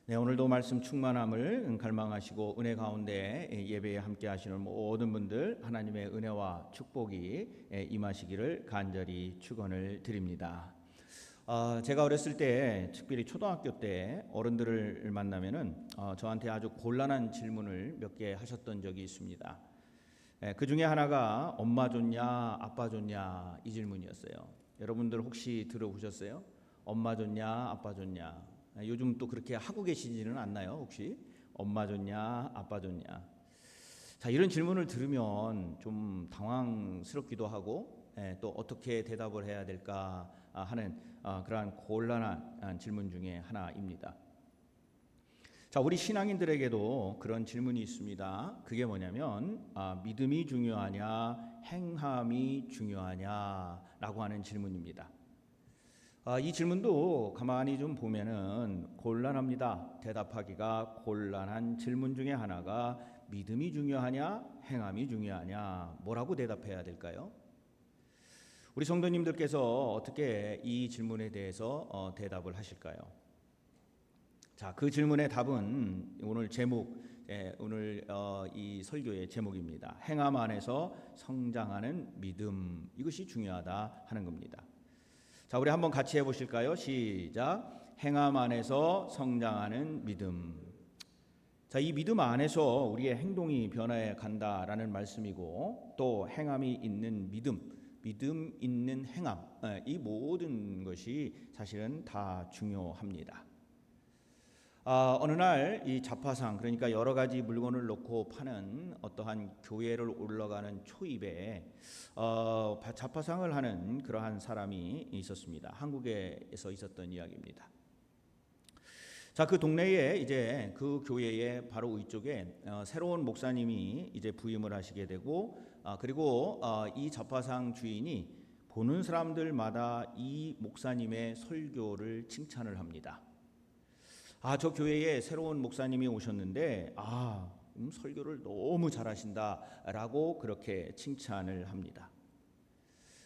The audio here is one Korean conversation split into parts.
네, 오늘도 말씀 충만함을 갈망하시고 은혜 가운데 예배에 함께 하시는 모든 분들 하나님의 은혜와 축복이 임하시기를 간절히 축원을 드립니다. 제가 어렸을 때 특별히 초등학교 때 어른들을 만나면은 저한테 아주 곤란한 질문을 몇 개 하셨던 적이 있습니다. 그 중에 하나가 엄마 좋냐 아빠 좋냐 이 질문이었어요. 여러분들 혹시 들어보셨어요? 엄마 좋냐 아빠 좋냐? 요즘 또 그렇게 하고 계시지는 않나요? 혹시 엄마 좋냐 아빠 좋냐? 자, 이런 질문을 들으면 좀 당황스럽기도 하고 또 어떻게 대답을 해야 될까 하는 그러한 곤란한 질문 중에 하나입니다. 자, 우리 신앙인들에게도 그런 질문이 있습니다. 그게 뭐냐면 믿음이 중요하냐 행함이 중요하냐라고 하는 질문입니다. 이 질문도 가만히 좀 보면은 곤란합니다. 대답하기가 곤란한 질문 중에 하나가 믿음이 중요하냐 행함이 중요하냐 뭐라고 대답해야 될까요? 우리 성도님들께서 어떻게 이 질문에 대해서 대답을 하실까요? 자, 그 질문의 답은 오늘 제목, 오늘 이 설교의 제목입니다. 행함 안에서 성장하는 믿음, 이것이 중요하다 하는 겁니다. 자, 우리 한번 같이 해보실까요? 시작. 행함 안에서 성장하는 믿음. 자, 이 믿음 안에서 우리의 행동이 변화해 간다라는 말씀이고, 또 행함이 있는 믿음 있는 행함, 이 모든 것이 사실은 다 중요합니다. 어느 날 이 잡화상, 그러니까 여러 가지 물건을 놓고 파는 어떠한 교회를 올라가는 초입에 잡화상을 하는 그러한 사람이 있었습니다. 한국에서 있었던 이야기입니다. 자, 그 동네에 이제 그 교회의 바로 위쪽에 새로운 목사님이 이제 부임을 하시게 되고, 그리고 이 잡화상 주인이 보는 사람들마다 이 목사님의 설교를 칭찬을 합니다. 저 교회에 새로운 목사님이 오셨는데 설교를 너무 잘하신다라고 그렇게 칭찬을 합니다.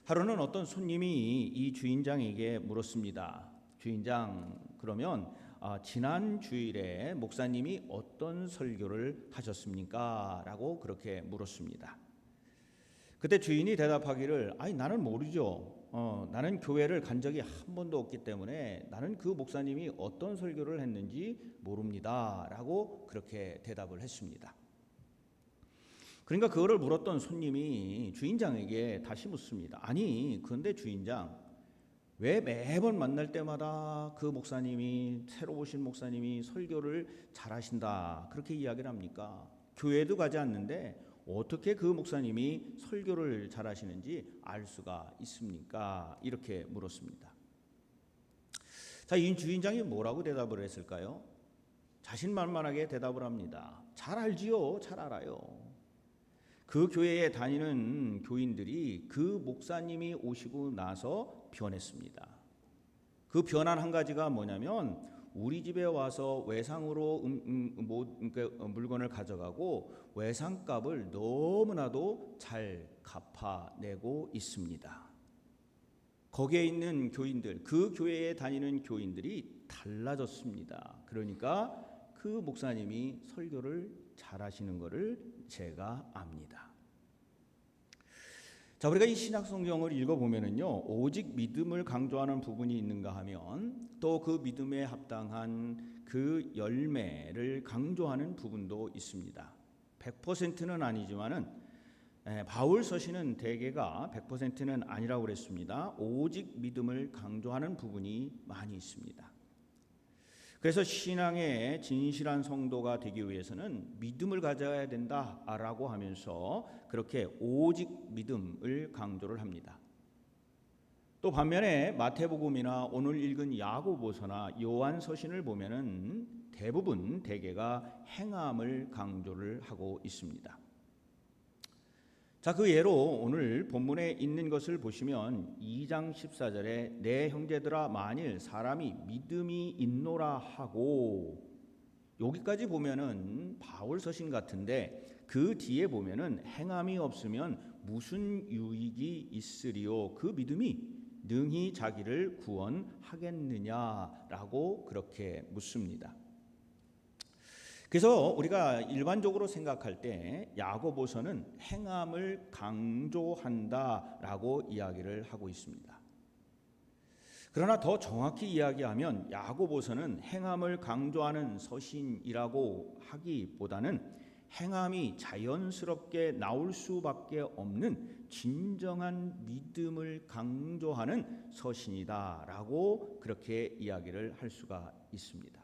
하루는 어떤 손님이 이 주인장에게 물었습니다. 주인장, 그러면 지난 주일에 목사님이 어떤 설교를 하셨습니까? 라고 그렇게 물었습니다. 그때 주인이 대답하기를 나는 모르죠. 나는 교회를 간 적이 한 번도 없기 때문에 나는 그 목사님이 어떤 설교를 했는지 모릅니다. 라고 그렇게 대답을 했습니다. 그러니까 그거를 물었던 손님이 주인장에게 다시 묻습니다. 그런데 주인장, 왜 매번 만날 때마다 그 목사님이, 새로 오신 목사님이 설교를 잘하신다 그렇게 이야기를 합니까? 교회도 가지 않는데 어떻게 그 목사님이 설교를 잘하시는지 알 수가 있습니까? 이렇게 물었습니다. 자, 이 주인장이 뭐라고 대답을 했을까요? 자신만만하게 대답을 합니다. 잘 알지요, 잘 알아요. 그 교회에 다니는 교인들이 그 목사님이 오시고 나서 변했습니다. 그 변한 한 가지가 뭐냐면 우리 집에 와서 외상으로 물건을 가져가고 외상값을 너무나도 잘 갚아내고 있습니다. 거기에 있는 교인들, 그 교회에 다니는 교인들이 달라졌습니다. 그러니까 그 목사님이 설교를 잘하시는 것을 제가 압니다. 자, 우리가 이 신약 성경을 읽어보면은요, 오직 믿음을 강조하는 부분이 있는가 하면 또 그 믿음에 합당한 그 열매를 강조하는 부분도 있습니다. 100%는 아니지만은 바울 서신은 대개가 100%는 아니라고 그랬습니다. 오직 믿음을 강조하는 부분이 많이 있습니다. 그래서 신앙의 진실한 성도가 되기 위해서는 믿음을 가져야 된다라고 하면서 그렇게 오직 믿음을 강조를 합니다. 또 반면에 마태복음이나 오늘 읽은 야고보서나 요한서신을 보면은 대개가 행함을 강조를 하고 있습니다. 자, 그 예로 오늘 본문에 있는 것을 보시면 2장 14절에 내 형제들아 만일 사람이 믿음이 있노라 하고, 여기까지 보면은 바울 서신 같은데 그 뒤에 보면은 행함이 없으면 무슨 유익이 있으리요? 그 믿음이 능히 자기를 구원하겠느냐라고 그렇게 묻습니다. 그래서 우리가 일반적으로 생각할 때 야고보서는 행함을 강조한다라고 이야기를 하고 있습니다. 그러나 더 정확히 이야기하면 야고보서는 행함을 강조하는 서신이라고 하기보다는 행함이 자연스럽게 나올 수밖에 없는 진정한 믿음을 강조하는 서신이다라고 그렇게 이야기를 할 수가 있습니다.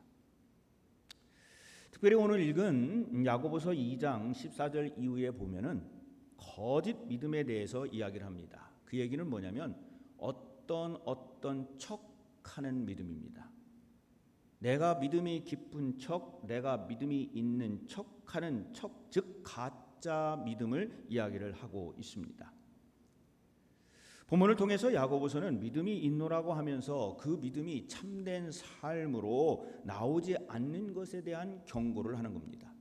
특별히 오늘 읽은 야고보서 2장 14절 이후에 보면은 거짓 믿음에 대해서 이야기를 합니다. 그 얘기는 뭐냐면 어떤 척하는 믿음입니다. 내가 믿음이 깊은 척, 내가 믿음이 있는 척하는 척, 즉 가짜 믿음을 이야기를 하고 있습니다. 본문을 통해서 야고보서는 믿음이 있노라고 하면서 그 믿음이 참된 삶으로 나오지 않는 것에 대한 경고를 하는 겁니다.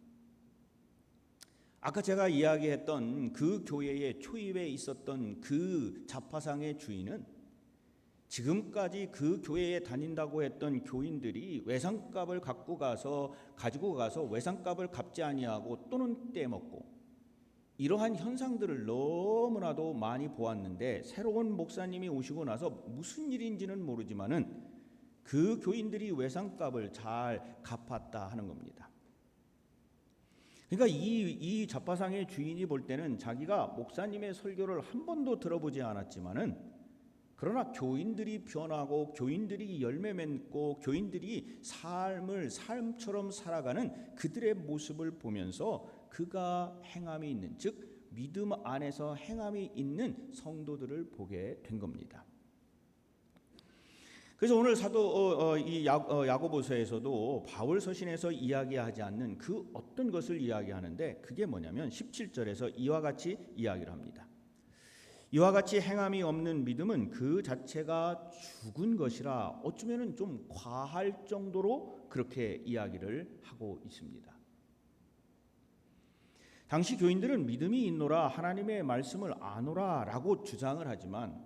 아까 제가 이야기했던 그 교회의 초입에 있었던 그 자파상의 주인은 지금까지 그 교회에 다닌다고 했던 교인들이 외상값을 가지고 가서 외상값을 갚지 아니하고 또는 떼먹고 이러한 현상들을 너무나도 많이 보았는데 새로운 목사님이 오시고 나서 무슨 일인지는 모르지만은 그 교인들이 외상값을 잘 갚았다 하는 겁니다. 그러니까 이 자파상의 주인이 볼 때는 자기가 목사님의 설교를 한 번도 들어보지 않았지만은 그러나 교인들이 변하고 교인들이 열매 맺고 교인들이 삶처럼 살아가는 그들의 모습을 보면서 그가 행함이 있는, 즉 믿음 안에서 행함이 있는 성도들을 보게 된 겁니다. 그래서 오늘 야고보서에서도 바울 서신에서 이야기하지 않는 그 어떤 것을 이야기하는데 그게 뭐냐면 17절에서 이와 같이 이야기를 합니다. 이와 같이 행함이 없는 믿음은 그 자체가 죽은 것이라 어쩌면 좀 과할 정도로 그렇게 이야기를 하고 있습니다. 당시 교인들은 믿음이 있노라 하나님의 말씀을 아노라 라고 주장을 하지만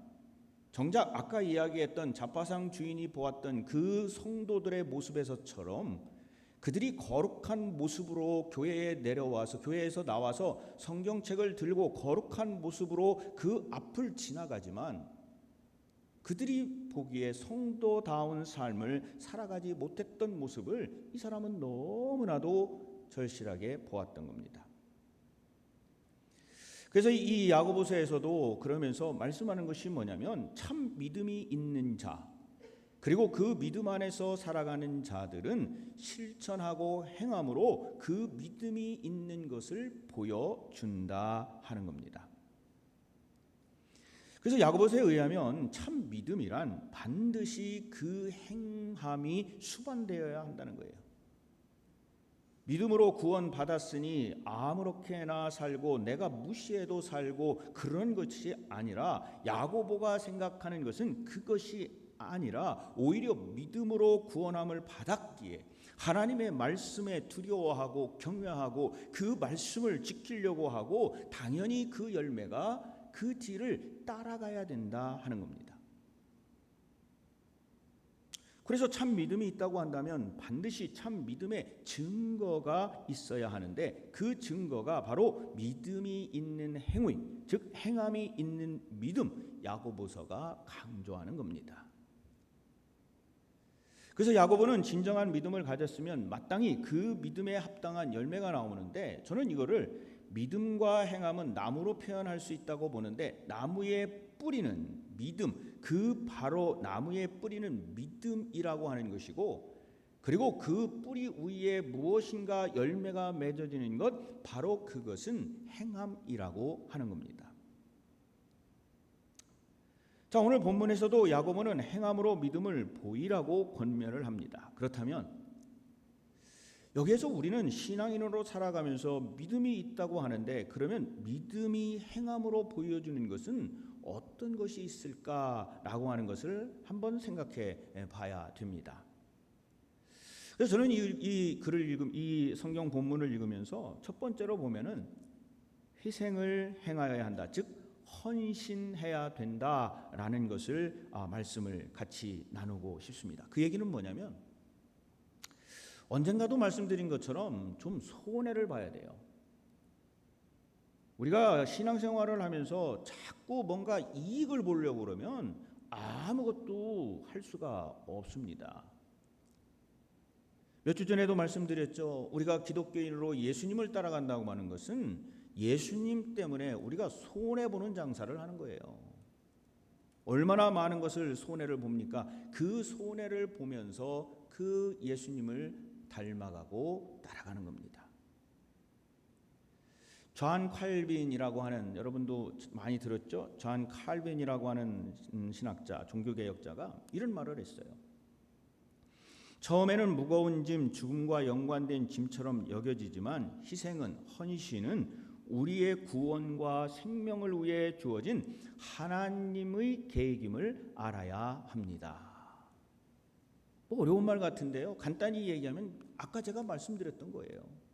정작 아까 이야기했던 자파상 주인이 보았던 그 성도들의 모습에서처럼 그들이 거룩한 모습으로 교회에서 나와서 성경책을 들고 거룩한 모습으로 그 앞을 지나가지만 그들이 보기에 성도다운 삶을 살아가지 못했던 모습을 이 사람은 너무나도 절실하게 보았던 겁니다. 그래서 이 야고보서에서도 그러면서 말씀하는 것이 뭐냐면 참 믿음이 있는 자 그리고 그 믿음 안에서 살아가는 자들은 실천하고 행함으로 그 믿음이 있는 것을 보여준다 하는 겁니다. 그래서 야고보서에 의하면 참 믿음이란 반드시 그 행함이 수반되어야 한다는 거예요. 믿음으로 구원받았으니 아무렇게나 살고 내가 무시해도 살고 그런 것이 아니라 야고보가 생각하는 것은 그것이 아니라 오히려 믿음으로 구원함을 받았기에 하나님의 말씀에 두려워하고 경외하고 그 말씀을 지키려고 하고 당연히 그 열매가 그 뒤를 따라가야 된다 하는 겁니다. 그래서 참 믿음이 있다고 한다면 반드시 참 믿음의 증거가 있어야 하는데 그 증거가 바로 믿음이 있는 행위, 즉 행함이 있는 믿음, 야고보서가 강조하는 겁니다. 그래서 야고보는 진정한 믿음을 가졌으면 마땅히 그 믿음에 합당한 열매가 나오는데 저는 이거를 믿음과 행함은 나무로 표현할 수 있다고 보는데 나무의 뿌리는 믿음, 그 바로 나무의 뿌리는 믿음이라고 하는 것이고 그리고 그 뿌리 위에 무엇인가 열매가 맺어지는 것 바로 그것은 행함이라고 하는 겁니다. 자, 오늘 본문에서도 야고보는 행함으로 믿음을 보이라고 권면을 합니다. 그렇다면 여기에서 우리는 신앙인으로 살아가면서 믿음이 있다고 하는데 그러면 믿음이 행함으로 보여주는 것은 어떤 것이 있을까라고 하는 것을 한번 생각해 봐야 됩니다. 그래서 저는 이 성경 본문을 읽으면서 첫 번째로 보면은 희생을 행하여야 한다. 즉 헌신해야 된다라는 것을 말씀을 같이 나누고 싶습니다. 그 얘기는 뭐냐면 언젠가도 말씀드린 것처럼 좀 손해를 봐야 돼요. 우리가 신앙생활을 하면서 자꾸 뭔가 이익을 보려고 그러면 아무것도 할 수가 없습니다. 몇 주 전에도 말씀드렸죠. 우리가 기독교인으로 예수님을 따라간다고 하는 것은 예수님 때문에 우리가 손해보는 장사를 하는 거예요. 얼마나 많은 것을 손해를 봅니까? 그 손해를 보면서 그 예수님을 닮아가고 따라가는 겁니다. 존 칼빈이라고 하는, 여러분도 많이 들었죠? 존 칼빈이라고 하는 신학자, 종교개혁자가 이런 말을 했어요. 처음에는 무거운 짐, 죽음과 연관된 짐처럼 여겨지지만 희생은, 헌신은 우리의 구원과 생명을 위해 주어진 하나님의 계획임을 알아야 합니다. 뭐 어려운 말 같은데요. 간단히 얘기하면 아까 제가 말씀드렸던 거예요.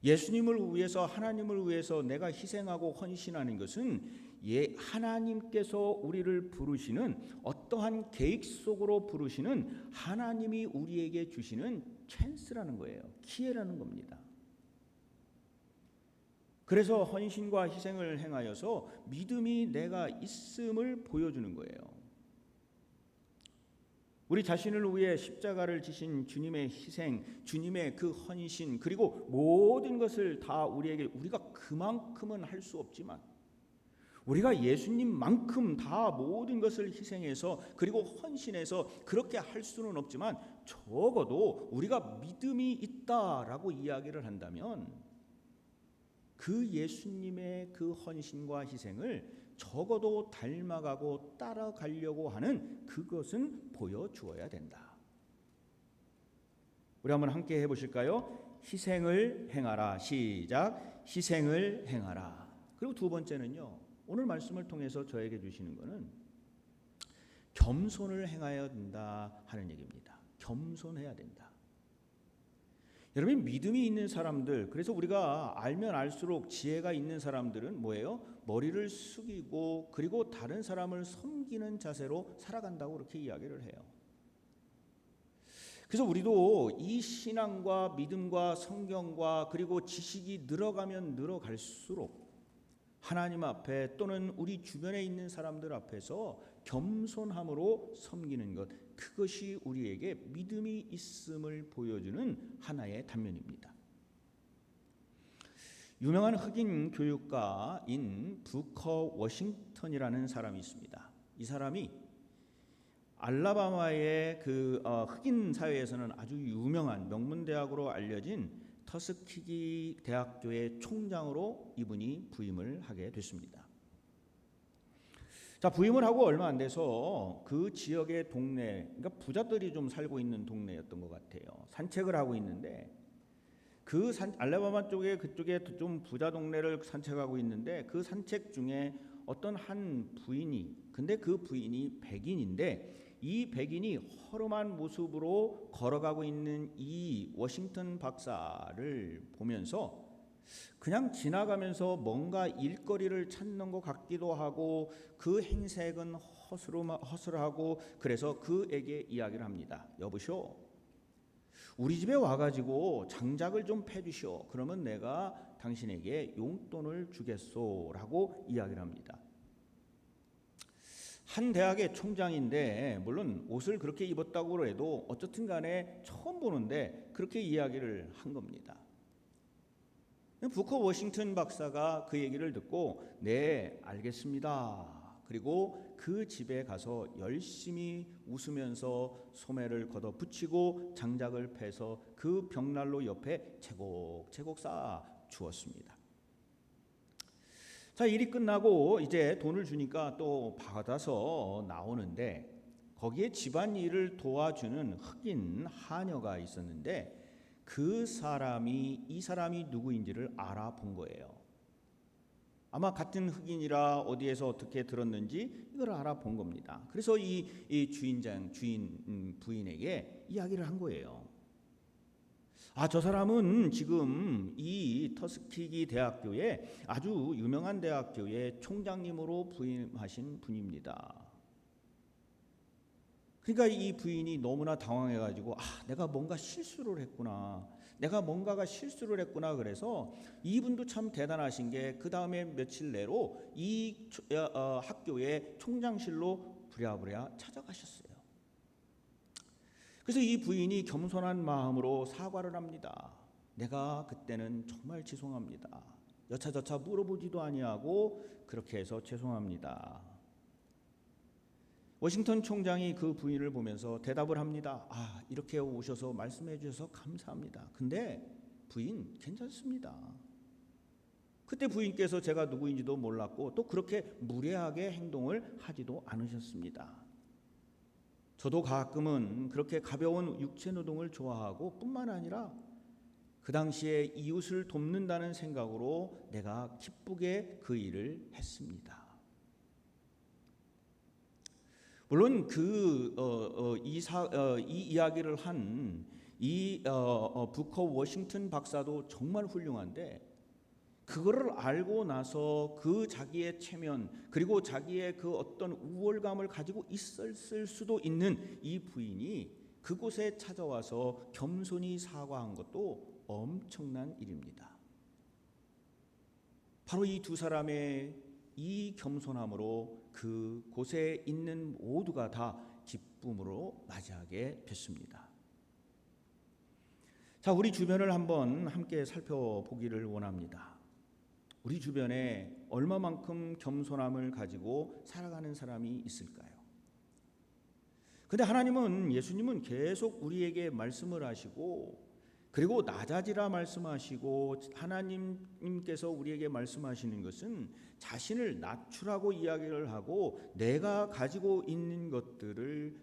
예수님을 위해서, 하나님을 위해서 내가 희생하고 헌신하는 것은 하나님께서 우리를 부르시는, 어떠한 계획 속으로 부르시는 하나님이 우리에게 주시는 찬스라는 거예요. 기회라는 겁니다. 그래서 헌신과 희생을 행하여서 믿음이 내가 있음을 보여주는 거예요. 우리 자신을 위해 십자가를 지신 주님의 희생, 주님의 그 헌신, 그리고 모든 것을 다 우리가 그만큼은 할 수 없지만 우리가 예수님만큼 다 모든 것을 희생해서 그리고 헌신해서 그렇게 할 수는 없지만 적어도 우리가 믿음이 있다라고 이야기를 한다면 그 예수님의 그 헌신과 희생을 적어도 닮아가고 따라가려고 하는 그것은 보여주어야 된다. 우리 한번 함께 해보실까요? 희생을 행하라. 시작. 희생을 행하라. 그리고 두 번째는요, 오늘 말씀을 통해서 저에게 주시는 것은 겸손을 행해야 된다 하는 얘기입니다. 겸손해야 된다. 여러분, 믿음이 있는 사람들, 그래서 우리가 알면 알수록 지혜가 있는 사람들은 뭐예요? 머리를 숙이고 그리고 다른 사람을 섬기는 자세로 살아간다고 그렇게 이야기를 해요. 그래서 우리도 이 신앙과 믿음과 성경과 그리고 지식이 늘어가면 늘어갈수록 하나님 앞에 또는 우리 주변에 있는 사람들 앞에서 겸손함으로 섬기는 것, 그것이 우리에게 믿음이 있음을 보여주는 하나의 단면입니다. 유명한 흑인 교육가인 부커 워싱턴이라는 사람이 있습니다. 이 사람이 알라바마의 그 흑인 사회에서는 아주 유명한 명문대학으로 알려진 터스키기 대학교의 총장으로 이분이 부임을 하게 됐습니다. 자, 부임을 하고 얼마 안 돼서 그 지역의 동네, 그러니까 부자들이 좀 살고 있는 동네였던 것 같아요. 산책을 하고 있는데 알라바마 쪽에 그쪽에 좀 부자 동네를 산책하고 있는데 그 산책 중에 어떤 한 부인이, 근데 그 부인이 백인인데 이 백인이 허름한 모습으로 걸어가고 있는 이 워싱턴 박사를 보면서 그냥 지나가면서 뭔가 일거리를 찾는 것 같기도 하고 그 행색은 허술하고 그래서 그에게 이야기를 합니다. 여보시오, 우리 집에 와가지고 장작을 좀 패주시오. 그러면 내가 당신에게 용돈을 주겠소라고 이야기를 합니다. 한 대학의 총장인데 물론 옷을 그렇게 입었다고 해도 어쨌든 간에 처음 보는데 그렇게 이야기를 한 겁니다. 부커 워싱턴 박사가 그 얘기를 듣고 네, 알겠습니다. 그리고 그 집에 가서 열심히 웃으면서 소매를 걷어 붙이고 장작을 패서 그 벽난로 옆에 제곡제곡 쌓아 주었습니다. 자, 일이 끝나고 이제 돈을 주니까 또 받아서 나오는데 거기에 집안일을 도와주는 흑인 하녀가 있었는데 그 사람이 이 사람이 누구인지를 알아본 거예요. 아마 같은 흑인이라 어디에서 어떻게 들었는지 이걸 알아본 겁니다. 그래서 이 부인에게 이야기를 한 거예요. 아, 저 사람은 지금 이 터스키기 대학교에 아주 유명한 대학교의 총장님으로 부임하신 분입니다. 그러니까 이 부인이 너무나 당황해가지고 내가 뭔가 실수를 했구나. 내가 뭔가가 실수를 했구나. 그래서 이분도 참 대단하신 게 그 다음에 며칠 내로 이 학교의 총장실로 부랴부랴 찾아가셨어요. 그래서 이 부인이 겸손한 마음으로 사과를 합니다. 내가 그때는 정말 죄송합니다. 여차저차 물어보지도 아니하고 그렇게 해서 죄송합니다. 워싱턴 총장이 그 부인을 보면서 대답을 합니다. 이렇게 오셔서 말씀해 주셔서 감사합니다. 근데 부인 괜찮습니다. 그때 부인께서 제가 누구인지도 몰랐고 또 그렇게 무례하게 행동을 하지도 않으셨습니다. 저도 가끔은 그렇게 가벼운 육체 노동을 좋아하고 뿐만 아니라 그 당시에 이웃을 돕는다는 생각으로 내가 기쁘게 그 일을 했습니다. 물론 이 이야기를 한 이 부커 워싱턴 박사도 정말 훌륭한데 그거를 알고 나서 그 자기의 체면 그리고 자기의 그 어떤 우월감을 가지고 있었을 수도 있는 이 부인이 그곳에 찾아와서 겸손히 사과한 것도 엄청난 일입니다. 바로 이 두 사람의 이 겸손함으로 그곳에 있는 모두가 다 기쁨으로 맞이하게 됐습니다. 자, 우리 주변을 한번 함께 살펴보기를 원합니다. 우리 주변에 얼마만큼 겸손함을 가지고 살아가는 사람이 있을까요? 근데 예수님은 계속 우리에게 말씀을 하시고 그리고 낮아지라 말씀하시고 하나님께서 우리에게 말씀하시는 것은 자신을 낮추라고 이야기를 하고 내가 가지고 있는 것들을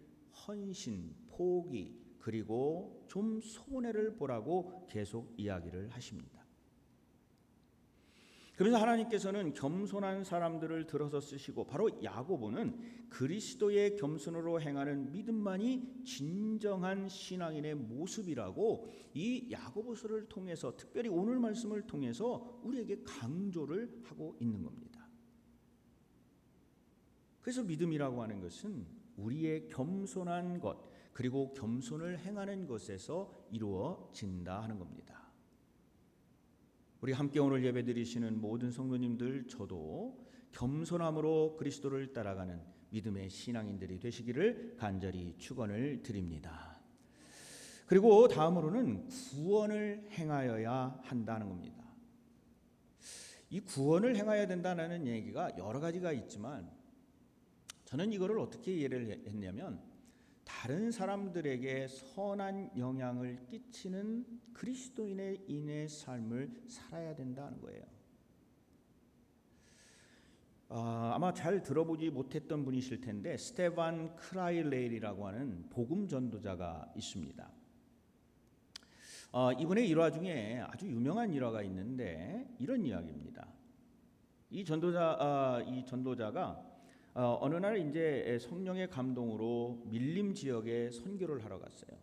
헌신, 포기 그리고 좀 손해를 보라고 계속 이야기를 하십니다. 그래서 하나님께서는 겸손한 사람들을 들어서 쓰시고 바로 야고보는 그리스도의 겸손으로 행하는 믿음만이 진정한 신앙인의 모습이라고 이 야고보서를 통해서 특별히 오늘 말씀을 통해서 우리에게 강조를 하고 있는 겁니다. 그래서 믿음이라고 하는 것은 우리의 겸손한 것 그리고 겸손을 행하는 것에서 이루어진다 하는 겁니다. 우리 함께 오늘 예배드리시는 모든 성도님들 저도 겸손함으로 그리스도를 따라가는 믿음의 신앙인들이 되시기를 간절히 축원을 드립니다. 그리고 다음으로는 구원을 행하여야 한다는 겁니다. 이 구원을 행해야 된다는 얘기가 여러 가지가 있지만 저는 이거를 어떻게 이해를 했냐면 다른 사람들에게 선한 영향을 끼치는 그리스도인의 삶을 살아야 된다는 거예요. 아마 잘 들어보지 못했던 분이실 텐데 스테반 크라일레일이라고 하는 복음 전도자가 있습니다. 이분의 일화 중에 아주 유명한 일화가 있는데 이런 이야기입니다. 이 전도자가 어느 날 이제 성령의 감동으로 밀림 지역에 선교를 하러 갔어요.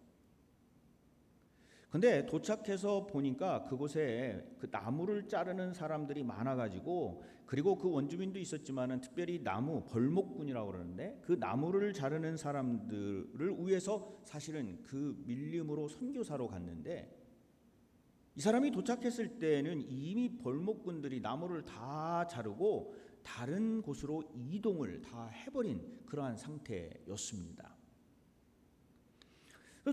근데 도착해서 보니까 그곳에 그 나무를 자르는 사람들이 많아가지고 그리고 그 원주민도 있었지만은 특별히 벌목꾼이라고 그러는데 그 나무를 자르는 사람들을 위해서 사실은 그 밀림으로 선교사로 갔는데 이 사람이 도착했을 때는 이미 벌목꾼들이 나무를 다 자르고 다른 곳으로 이동을 다 해버린 그러한 상태였습니다.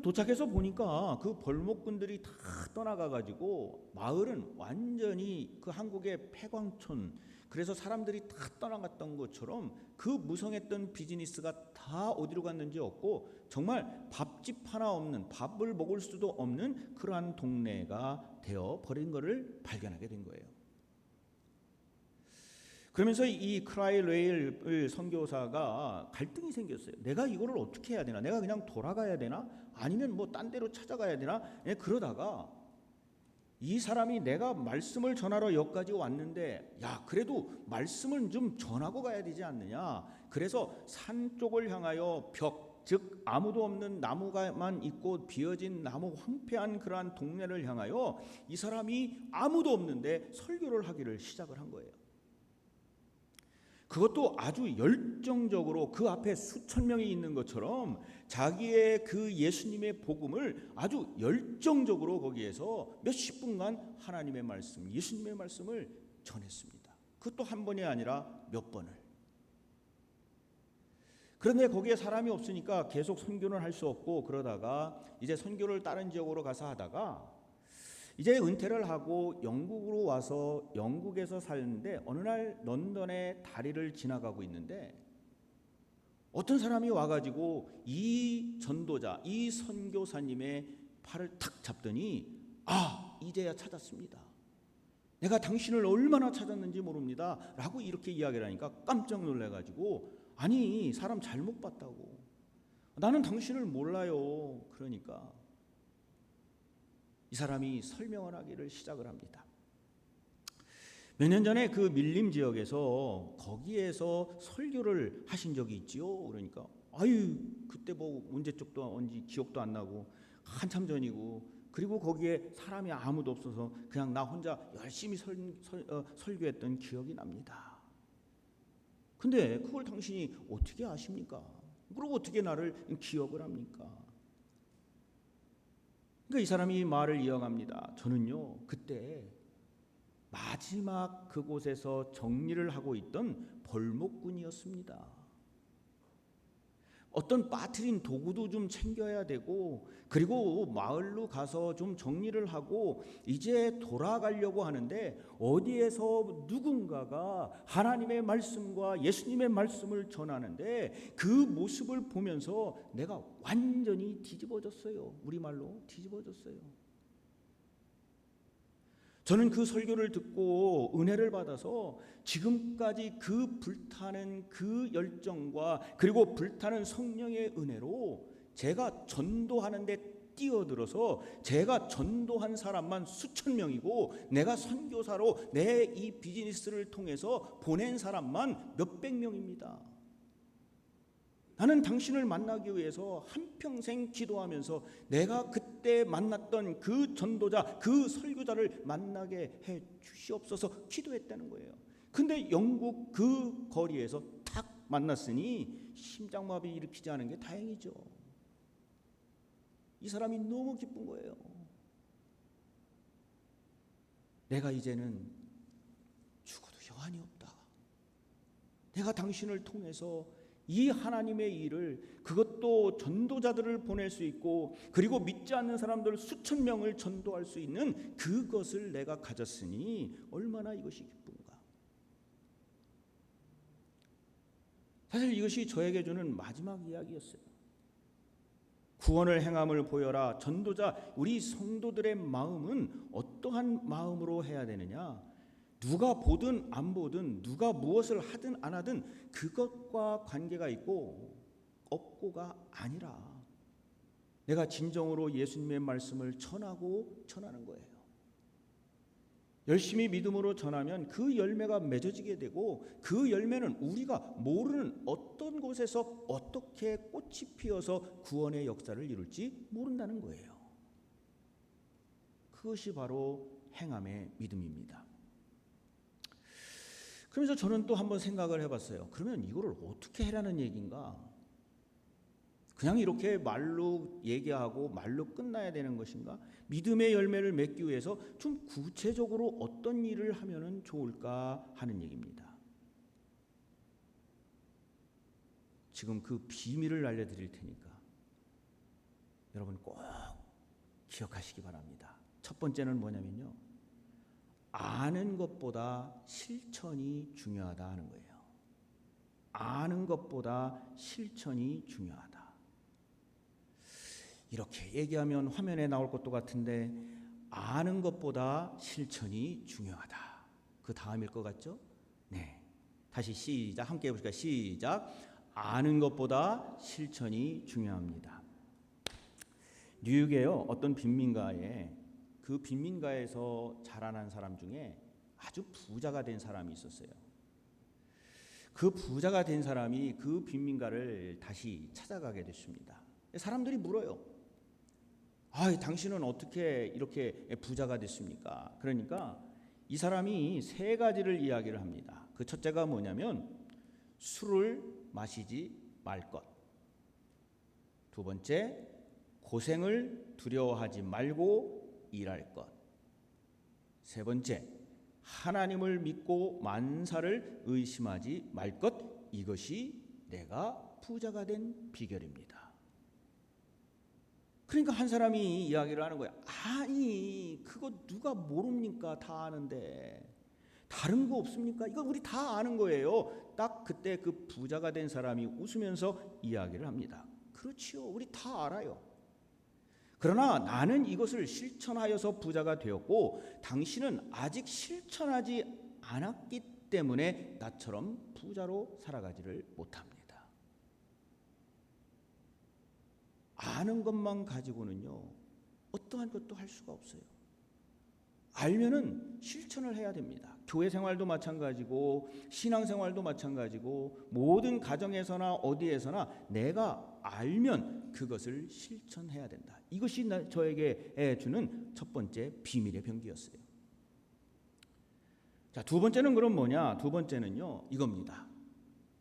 도착해서 보니까 그 벌목꾼들이 다 떠나가가지고 마을은 완전히 그 한국의 폐광촌 그래서 사람들이 다 떠나갔던 것처럼 그 무성했던 비즈니스가 다 어디로 갔는지 없고 정말 밥집 하나 없는 밥을 먹을 수도 없는 그러한 동네가 되어 버린 것을 발견하게 된 거예요. 그러면서 이 크라일레일 선교사가 갈등이 생겼어요. 내가 이거를 어떻게 해야 되나? 내가 그냥 돌아가야 되나? 아니면 뭐 딴 데로 찾아가야 되나? 그러다가 이 사람이 내가 말씀을 전하러 여기까지 왔는데 그래도 말씀을 좀 전하고 가야 되지 않느냐? 그래서 산 쪽을 향하여 즉 아무도 없는 나무가만 있고 비어진 나무 황폐한 그러한 동네를 향하여 이 사람이 아무도 없는데 설교를 하기를 시작을 한 거예요. 그것도 아주 열정적으로 그 앞에 수천 명이 있는 것처럼 자기의 그 예수님의 복음을 아주 열정적으로 거기에서 몇십 분간 하나님의 말씀, 예수님의 말씀을 전했습니다. 그것도 한 번이 아니라 몇 번을. 그런데 거기에 사람이 없으니까 계속 선교는 할 수 없고, 그러다가 이제 선교를 다른 지역으로 가서 하다가 이제 은퇴를 하고 영국으로 와서 영국에서 살는데, 어느 날 런던의 다리를 지나가고 있는데 어떤 사람이 와가지고 이 전도자, 이 선교사님의 팔을 탁 잡더니, 이제야 찾았습니다. 내가 당신을 얼마나 찾았는지 모릅니다 라고 이렇게 이야기를 하니까 깜짝 놀라가지고, 아니 사람 잘못 봤다고, 나는 당신을 몰라요. 그러니까 이 사람이 설명을 하기를 시작을 합니다. 몇 년 전에 그 밀림 지역에서 거기에서 설교를 하신 적이 있지요. 그러니까 그때 뭐 언제적도 언제 기억도 안 나고 한참 전이고, 그리고 거기에 사람이 아무도 없어서 그냥 나 혼자 열심히 설교했던 기억이 납니다. 근데 그걸 당신이 어떻게 아십니까? 그리고 어떻게 나를 기억을 합니까? 그러니까 이 사람이 말을 이어갑니다. 저는요, 그때 마지막 그곳에서 정리를 하고 있던 벌목꾼이었습니다. 어떤 빠트린 도구도 좀 챙겨야 되고, 그리고 마을로 가서 좀 정리를 하고 이제 돌아가려고 하는데, 어디에서 누군가가 하나님의 말씀과 예수님의 말씀을 전하는데 그 모습을 보면서 내가 완전히 뒤집어졌어요. 우리말로 뒤집어졌어요. 저는 그 설교를 듣고 은혜를 받아서 지금까지 그 불타는 그 열정과 그리고 불타는 성령의 은혜로 제가 전도하는 데 뛰어들어서, 제가 전도한 사람만 수천 명이고 내가 선교사로 내 이 비즈니스를 통해서 보낸 사람만 몇백 명입니다. 나는 당신을 만나기 위해서 한평생 기도하면서 내가 그때 만났던 그 전도자, 그 설교자를 만나게 해 주시옵소서 기도했다는 거예요. 근데 영국 그 거리에서 탁 만났으니 심장마비 일으키지 않은 게 다행이죠. 이 사람이 너무 기쁜 거예요. 내가 이제는 죽어도 여한이 없다. 내가 당신을 통해서 이 하나님의 일을, 그것도 전도자들을 보낼 수 있고 그리고 믿지 않는 사람들 수천 명을 전도할 수 있는 그것을 내가 가졌으니 얼마나 이것이 기쁜가. 사실 이것이 저에게 주는 마지막 이야기였어요. 구원을 행함을 보여라. 전도자, 우리 성도들의 마음은 어떠한 마음으로 해야 되느냐? 누가 보든 안 보든, 누가 무엇을 하든 안 하든 그것과 관계가 있고 없고가 아니라 내가 진정으로 예수님의 말씀을 전하는 거예요. 열심히 믿음으로 전하면 그 열매가 맺어지게 되고, 그 열매는 우리가 모르는 어떤 곳에서 어떻게 꽃이 피어서 구원의 역사를 이룰지 모른다는 거예요. 그것이 바로 행함의 믿음입니다. 그러면서 저는 또 한번 생각을 해봤어요. 그러면 이거를 어떻게 해라는 얘기인가? 그냥 이렇게 말로 얘기하고 말로 끝나야 되는 것인가? 믿음의 열매를 맺기 위해서 좀 구체적으로 어떤 일을 하면 좋을까 하는 얘기입니다. 지금 그 비밀을 알려드릴 테니까 여러분 꼭 기억하시기 바랍니다. 첫 번째는 뭐냐면요, 아는 것보다 실천이 중요하다 하는 거예요. 아는 것보다 실천이 중요하다. 이렇게 얘기하면 화면에 나올 것도 같은데, 아는 것보다 실천이 중요하다. 그 다음일 것 같죠? 네. 다시 시작. 함께 해보실까요? 시작. 아는 것보다 실천이 중요합니다. 뉴욕에요, 어떤 빈민가에, 그 빈민가에서 자라난 사람 중에 아주 부자가 된 사람이 있었어요. 그 부자가 된 사람이 그 빈민가를 다시 찾아가게 됐습니다. 사람들이 물어요. 당신은 어떻게 이렇게 부자가 됐습니까? 그러니까 이 사람이 세 가지를 이야기를 합니다. 그 첫째가 뭐냐면, 술을 마시지 말 것. 두 번째, 고생을 두려워하지 말고 일할 것. 세 번째, 하나님을 믿고 만사를 의심하지 말 것. 이것이 내가 부자가 된 비결입니다. 그러니까 한 사람이 이야기를 하는 거야. 아니, 그거 누가 모릅니까? 다 아는데. 다른 거 없습니까? 이거 우리 다 아는 거예요. 딱 그때 그 부자가 된 사람이 웃으면서 이야기를 합니다. 그렇지요. 우리 다 알아요. 그러나 나는 이것을 실천하여서 부자가 되었고 당신은 아직 실천하지 않았기 때문에 나처럼 부자로 살아가지를 못합니다. 아는 것만 가지고는요, 어떠한 것도 할 수가 없어요. 알면은 실천을 해야 됩니다. 교회 생활도 마찬가지고 신앙생활도 마찬가지고 모든 가정에서나 어디에서나 내가 알면 그것을 실천해야 된다. 이것이 저에게 주는 첫 번째 비밀의 병기였어요. 자, 두 번째는 그럼 뭐냐? 두 번째는요, 이겁니다.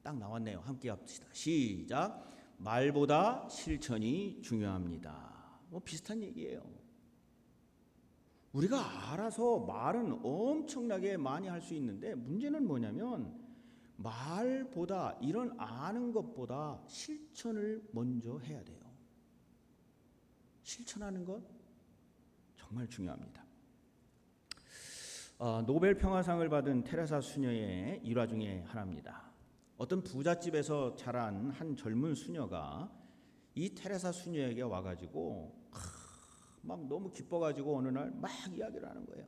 딱 나왔네요. 함께 합시다. 시작. 말보다 실천이 중요합니다. 뭐 비슷한 얘기예요. 우리가 알아서 말은 엄청나게 많이 할 수 있는데 문제는 뭐냐면 말보다 이런 아는 것보다 실천을 먼저 해야 돼요. 실천하는 것 정말 중요합니다. 노벨 평화상을 받은 테레사 수녀의 일화 중에 하나입니다. 어떤 부잣집에서 자란 한 젊은 수녀가 이 테레사 수녀에게 와가지고 막 너무 기뻐가지고 어느 날 막 이야기를 하는 거예요.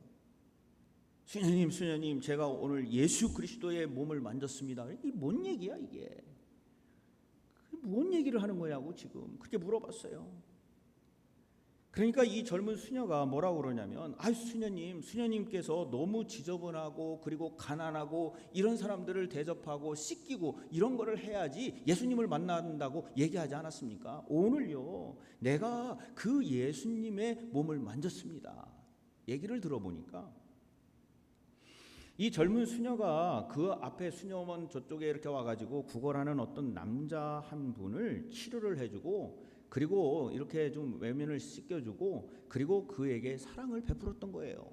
수녀님, 제가 오늘 예수 그리스도의 몸을 만졌습니다. 이게 뭔 얘기야 이게? 뭔 얘기를 하는 거냐고 지금 그렇게 물어봤어요. 그러니까 이 젊은 수녀가 뭐라고 그러냐면, 수녀님께서 너무 지저분하고 그리고 가난하고 이런 사람들을 대접하고 씻기고 이런 거를 해야지 예수님을 만난다고 얘기하지 않았습니까? 오늘요, 내가 그 예수님의 몸을 만졌습니다. 얘기를 들어보니까 이 젊은 수녀가 그 앞에 수녀원 저쪽에 이렇게 와가지고 구걸하는 어떤 남자 한 분을 치료를 해주고 그리고 이렇게 좀 외면을 씻겨주고 그리고 그에게 사랑을 베풀었던 거예요.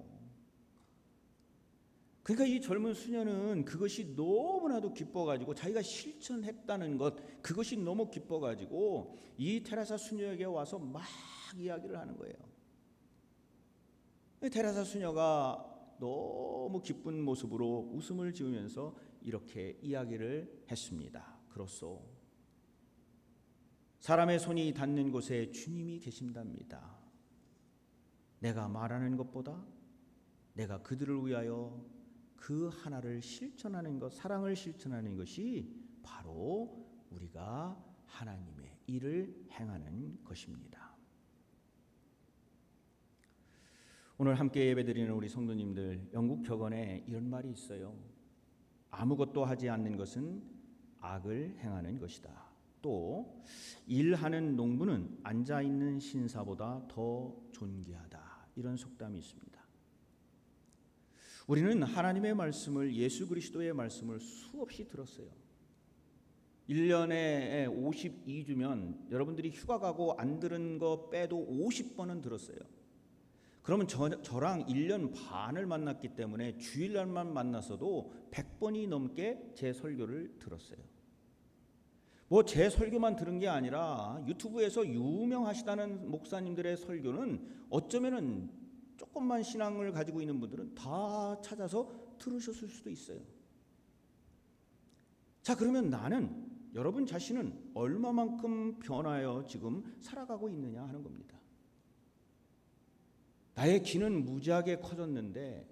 그러니까 이 젊은 수녀는 그것이 너무나도 기뻐가지고 자기가 실천했다는 것, 그것이 너무 기뻐가지고 이 테레사 수녀에게 와서 막 이야기를 하는 거예요. 테레사 수녀가 너무 기쁜 모습으로 웃음을 지으면서 이렇게 이야기를 했습니다. 그렇소. 사람의 손이 닿는 곳에 주님이 계신답니다. 내가 말하는 것보다 내가 그들을 위하여 그 하나를 실천하는 것, 사랑을 실천하는 것이 바로 우리가 하나님의 일을 행하는 것입니다. 오늘 함께 예배드리는 우리 성도님들, 영국 격언에 이런 말이 있어요. 아무것도 하지 않는 것은 악을 행하는 것이다. 또 일하는 농부는 앉아있는 신사보다 더 존귀하다. 이런 속담이 있습니다. 우리는 하나님의 말씀을, 예수 그리스도의 말씀을 수없이 들었어요. 1년에 52주면 여러분들이 휴가 가고 안 들은 거 빼도 50번은 들었어요. 그러면 저랑 1년 반을 만났기 때문에 주일날만 만났어도 100번이 넘게 제 설교를 들었어요. 뭐 제 설교만 들은 게 아니라 유튜브에서 유명하시다는 목사님들의 설교는 어쩌면은 조금만 신앙을 가지고 있는 분들은 다 찾아서 들으셨을 수도 있어요. 자, 그러면 나는, 여러분 자신은 얼마만큼 변하여 지금 살아가고 있느냐 하는 겁니다. 나의 귀는 무지하게 커졌는데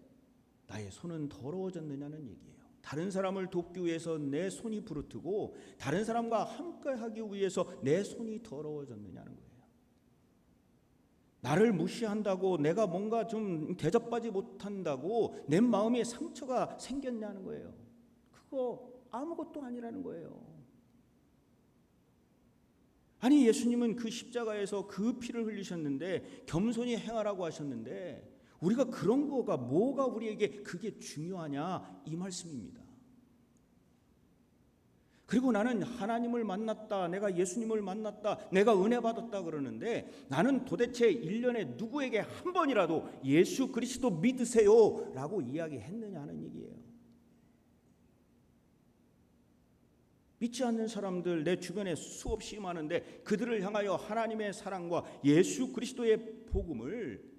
나의 손은 더러워졌느냐는 얘기예요. 다른 사람을 돕기 위해서 내 손이 부르트고 다른 사람과 함께하기 위해서 내 손이 더러워졌느냐는 거예요. 나를 무시한다고, 내가 뭔가 좀 대접받지 못한다고 내 마음에 상처가 생겼냐는 거예요. 그거 아무것도 아니라는 거예요. 아니, 예수님은 그 십자가에서 그 피를 흘리셨는데 겸손히 행하라고 하셨는데 우리가 그런 거가 뭐가 우리에게 그게 중요하냐 이 말씀입니다. 그리고 나는 하나님을 만났다, 내가 예수님을 만났다, 내가 은혜 받았다 그러는데 나는 도대체 1년에 누구에게 한 번이라도 예수 그리스도 믿으세요 라고 이야기했느냐 하는 얘기예요. 믿지 않는 사람들 내 주변에 수없이 많은데 그들을 향하여 하나님의 사랑과 예수 그리스도의 복음을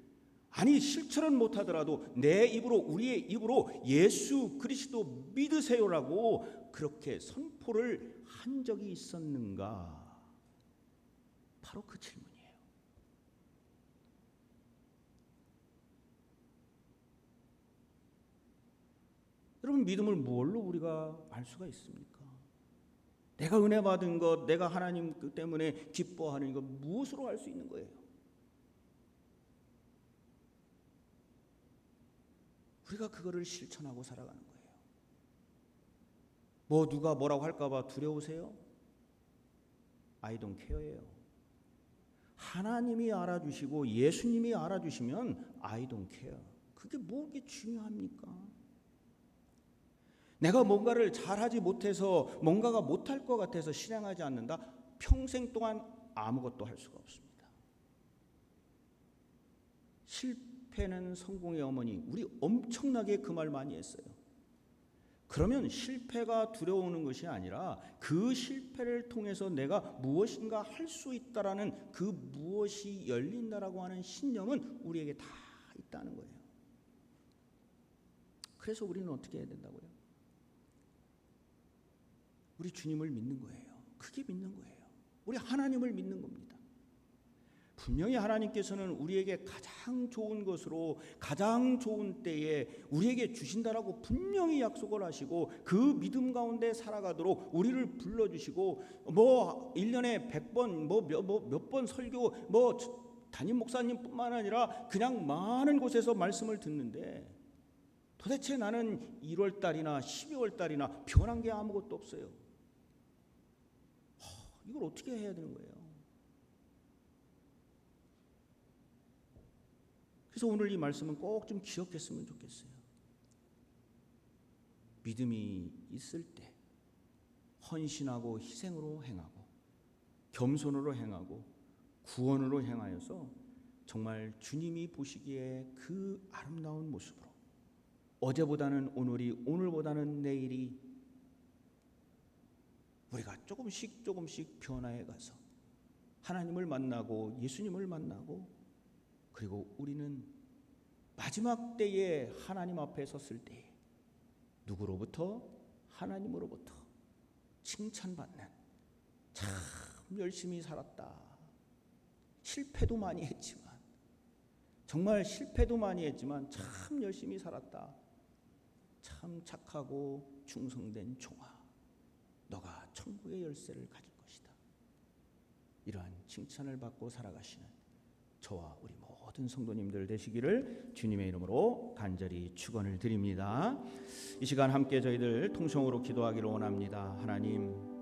실천은 못하더라도 내 입으로, 우리의 입으로 예수 그리스도 믿으세요라고 그렇게 선포를 한 적이 있었는가? 바로 그 질문이에요. 여러분, 믿음을 뭘로 우리가 알 수가 있습니까? 내가 은혜 받은 것, 내가 하나님 때문에 기뻐하는 것, 무엇으로 알 수 있는 거예요? 우리가 그거를 실천하고 살아가는 거예요. 누가 뭐라고 할까 봐 두려우세요? I don't care예요. 하나님이 알아주시고 예수님이 알아주시면 I don't care. 그게 뭐게 중요합니까? 내가 뭔가를 잘하지 못해서 뭔가가 못할 것 같아서 실행하지 않는다? 평생 동안 아무것도 할 수가 없습니다. 실패는 성공의 어머니. 우리 엄청나게 그 말 많이 했어요. 그러면 실패가 두려우는 것이 아니라 그 실패를 통해서 내가 무엇인가 할 수 있다라는 그 무엇이 열린다라고 하는 신념은 우리에게 다 있다는 거예요. 그래서 우리는 어떻게 해야 된다고요? 우리 주님을 믿는 거예요. 그게 믿는 거예요. 우리 하나님을 믿는 겁니다. 분명히 하나님께서는 우리에게 가장 좋은 것으로 가장 좋은 때에 우리에게 주신다라고 분명히 약속을 하시고 그 믿음 가운데 살아가도록 우리를 불러주시고 1년에 100번 몇 번 설교 담임 목사님뿐만 아니라 그냥 많은 곳에서 말씀을 듣는데 도대체 나는 1월 달이나 12월 달이나 변한 게 아무것도 없어요. 이걸 어떻게 해야 되는 거예요? 그래서 오늘 이 말씀은 꼭 좀 기억했으면 좋겠어요. 믿음이 있을 때 헌신하고 희생으로 행하고 겸손으로 행하고 구원으로 행하여서 정말 주님이 보시기에 그 아름다운 모습으로 어제보다는 오늘이, 오늘보다는 내일이 우리가 조금씩 변화해 가서 하나님을 만나고 예수님을 만나고 그리고 우리는 마지막 때에 하나님 앞에 섰을 때에 누구로부터? 하나님으로부터 칭찬받는 참 열심히 살았다. 실패도 많이 했지만 정말 실패도 많이 했지만 참 열심히 살았다. 참 착하고 충성된 종아. 너가 천국의 열쇠를 가질 것이다. 이러한 칭찬을 받고 살아가시는 저와 우리 모든 성도님들 되시기를 주님의 이름으로 간절히 축원을 드립니다. 이 시간 함께 저희들 통성으로 기도하기를 원합니다. 하나님,